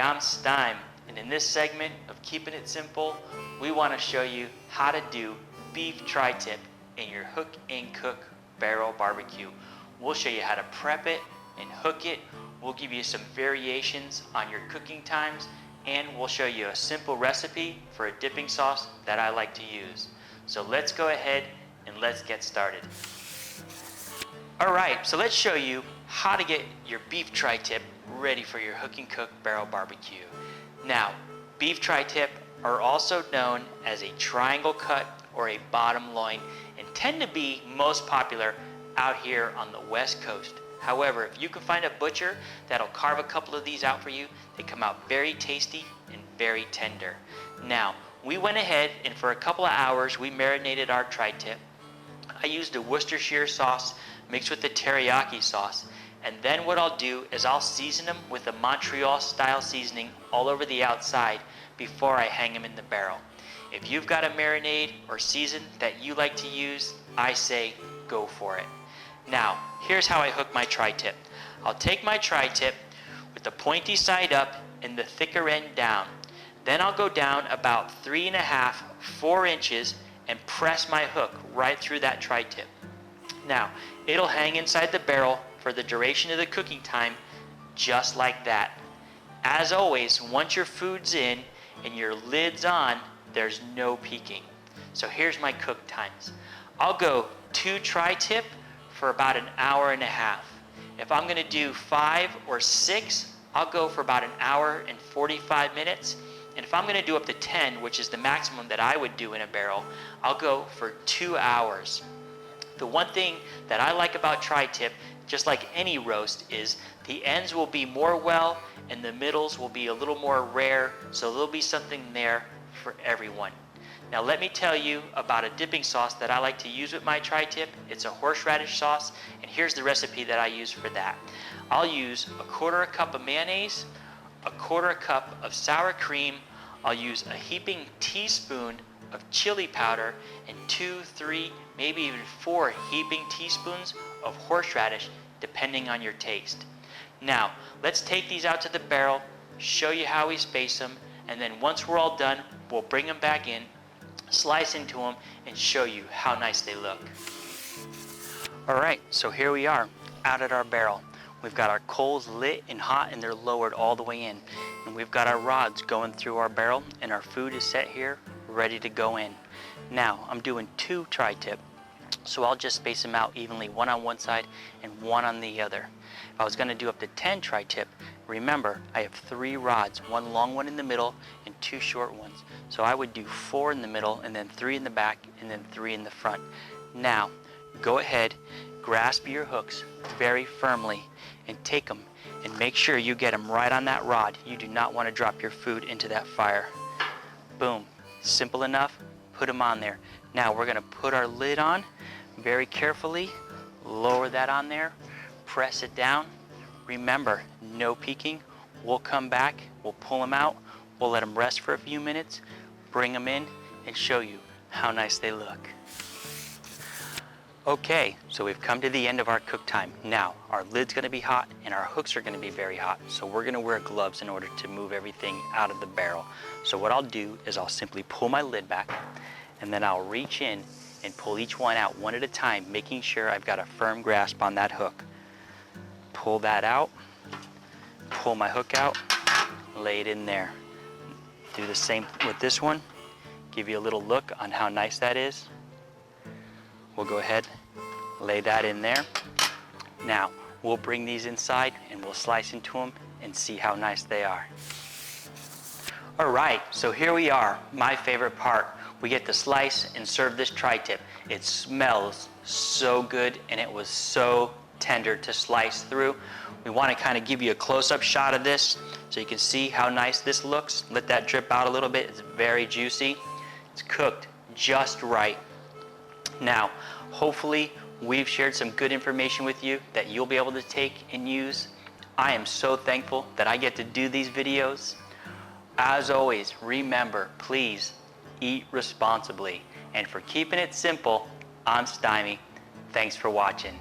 I'm Stym, and in this segment of Keeping It Simple, we want to show you how to do beef tri-tip in your hook and cook barrel barbecue. We'll show you how to prep it and hook it. We'll give you some variations on your cooking times, and we'll show you a simple recipe for a dipping sauce that I like to use. So let's go ahead and let's get started. Alright, so let's show you how to get your beef tri-tip ready for your hook and cook barrel barbecue. Now, beef tri-tip are also known as a triangle cut or a bottom loin and tend to be most popular out here on the West Coast. However, if you can find a butcher that'll carve a couple of these out for you, they come out very tasty and very tender. Now, we went ahead and for a couple of hours we marinated our tri-tip. I used a Worcestershire sauce mixed with the teriyaki sauce, and then what I'll do is I'll season them with a Montreal style seasoning all over the outside before I hang them in the barrel. If you've got a marinade or season that you like to use, I say go for it. Now, here's how I hook my tri-tip. I'll take my tri-tip with the pointy side up and the thicker end down. Then I'll go down about 3.5, 4 inches and press my hook right through that tri-tip. Now, it'll hang inside the barrel for the duration of the cooking time, just like that. As always, once your food's in and your lid's on, there's no peeking. So here's my cook times. I'll go 2 tri-tip for about 1.5 hours. If I'm gonna do 5 or 6, I'll go for about 1 hour and 45 minutes. And if I'm gonna do up to 10, which is the maximum that I would do in a barrel, I'll go for 2 hours. The one thing that I like about tri-tip, just like any roast, is the ends will be more well and the middles will be a little more rare, so there'll be something there for everyone. Now let me tell you about a dipping sauce that I like to use with my tri-tip. It's a horseradish sauce, and here's the recipe that I use for that. I'll use 1/4 cup of mayonnaise, 1/4 cup of sour cream, I'll use a heaping teaspoon of chili powder, and 2, 3, maybe even 4 heaping teaspoons of horseradish, depending on your taste. Now, let's take these out to the barrel, show you how we space them, and then once we're all done, we'll bring them back in, slice into them, and show you how nice they look. Alright, so here we are, out at our barrel. We've got our coals lit and hot and they're lowered all the way in. And we've got our rods going through our barrel and our food is set here, ready to go in. Now, I'm doing 2 tri-tip, so I'll just space them out evenly, 1 on one side and 1 on the other. If I was gonna do up to 10 tri-tip, remember, I have 3 rods, 1 long one in the middle and 2 short ones. So I would do 4 in the middle and then 3 in the back and then 3 in the front. Now, go ahead, grasp your hooks very firmly and take them and make sure you get them right on that rod. You do not want to drop your food into that fire. Boom, simple enough, put them on there. Now we're gonna put our lid on very carefully, lower that on there, press it down. Remember, no peeking. We'll come back, we'll pull them out, we'll let them rest for a few minutes, bring them in and show you how nice they look. Okay, so we've come to the end of our cook time. Now, our lid's gonna be hot and our hooks are gonna be very hot. So we're gonna wear gloves in order to move everything out of the barrel. So what I'll do is I'll simply pull my lid back and then I'll reach in and pull each one out one at a time, making sure I've got a firm grasp on that hook. Pull that out, pull my hook out, lay it in there. Do the same with this one. Give you a little look on how nice that is. We'll go ahead, lay that in there. Now, we'll bring these inside and we'll slice into them and see how nice they are. All right, so here we are, my favorite part. We get to slice and serve this tri-tip. It smells so good and it was so tender to slice through. We want to kind of give you a close-up shot of this so you can see how nice this looks. Let that drip out a little bit. It's very juicy. It's cooked just right. Now, hopefully we've shared some good information with you that you'll be able to take and use. I am so thankful that I get to do these videos. As always, remember, please eat responsibly. And for keeping it simple, I'm Stym-E. Thanks for watching.